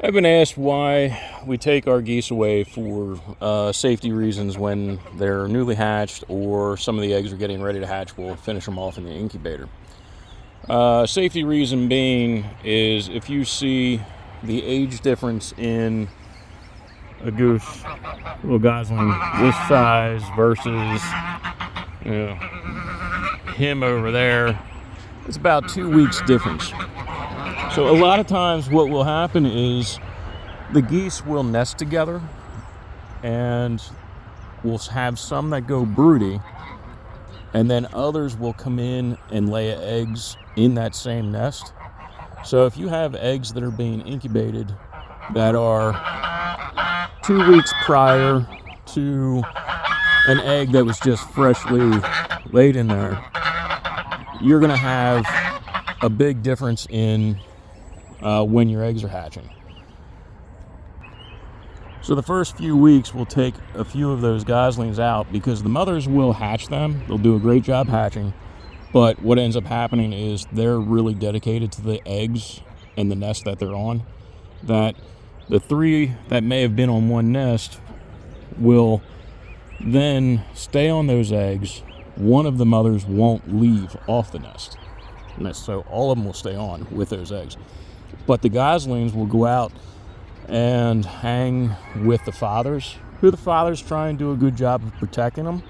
I've been asked why we take our geese away for safety reasons when they're newly hatched or some of the eggs are getting ready to hatch. We'll finish them off in the incubator. Safety reason being is if you see the age difference in a goose, little gosling this size versus him over there, it's about 2 weeks difference. So a lot of times what will happen is the geese will nest together, and we'll have some that go broody, and then others will come in and lay eggs in that same nest. So if you have eggs that are being incubated that are 2 weeks prior to an egg that was just freshly laid in there, you're going to have a big difference in when your eggs are hatching. So the first few weeks we'll take a few of those goslings out because the mothers will hatch them. They'll do a great job hatching, but what ends up happening is they're really dedicated to the eggs and the nest that they're on, that the three that may have been on one nest will then stay on those eggs. One of the mothers won't leave off the nest, so all of them will stay on with those eggs. But the goslings will go out and hang with the fathers, who the fathers try and do a good job of protecting them,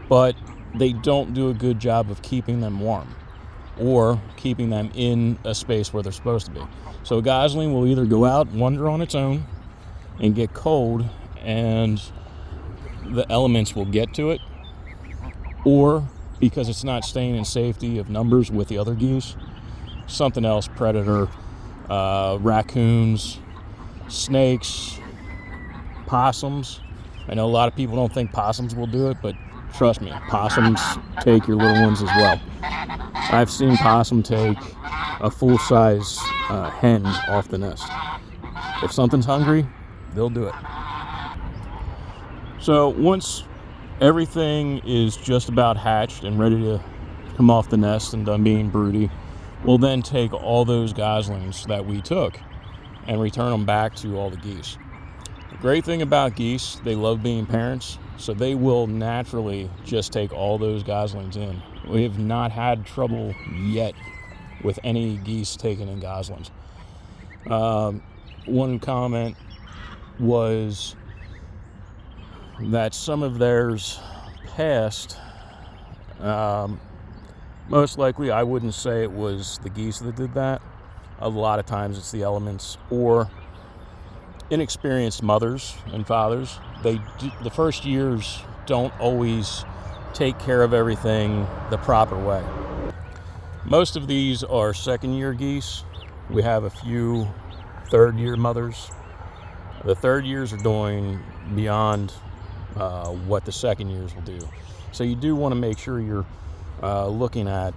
but they don't do a good job of keeping them warm or keeping them in a space where they're supposed to be. So a gosling will either go out and wander on its own and get cold and the elements will get to it, or because it's not staying in safety of numbers with the other geese, something else, predator, raccoons, snakes, possums. I know a lot of people don't think possums will do it, but trust me, possums take your little ones as well. I've seen possum take a full-size hen off the nest. If something's hungry, they'll do it. So once everything is just about hatched and ready to come off the nest and done being broody, we'll then take all those goslings that we took and return them back to all the geese. The great thing about geese, they love being parents, so they will naturally just take all those goslings in. We have not had trouble yet with any geese taking in goslings. One comment was that some of theirs passed. Most likely, I wouldn't say it was the geese that did that. A lot of times it's the elements or inexperienced mothers and fathers. The first years don't always take care of everything the proper way. Most of these are second-year geese. We have a few third-year mothers. The third years are doing beyond what the second years will do. So you do want to make sure you're looking at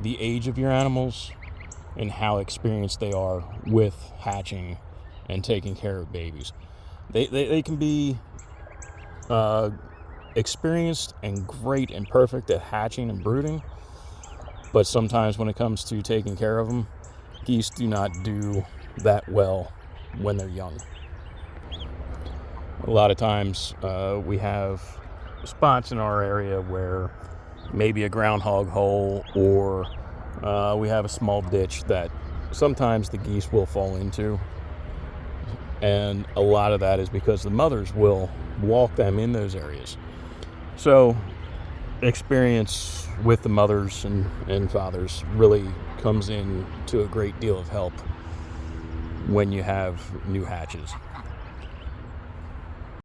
the age of your animals and how experienced they are with hatching and taking care of babies. They can be experienced and great and perfect at hatching and brooding, but sometimes when it comes to taking care of them, geese do not do that well when they're young. A lot of times we have spots in our area where maybe a groundhog hole or we have a small ditch that sometimes the geese will fall into, and a lot of that is because the mothers will walk them in those areas. So experience with the mothers and fathers really comes in to a great deal of help when you have new hatches.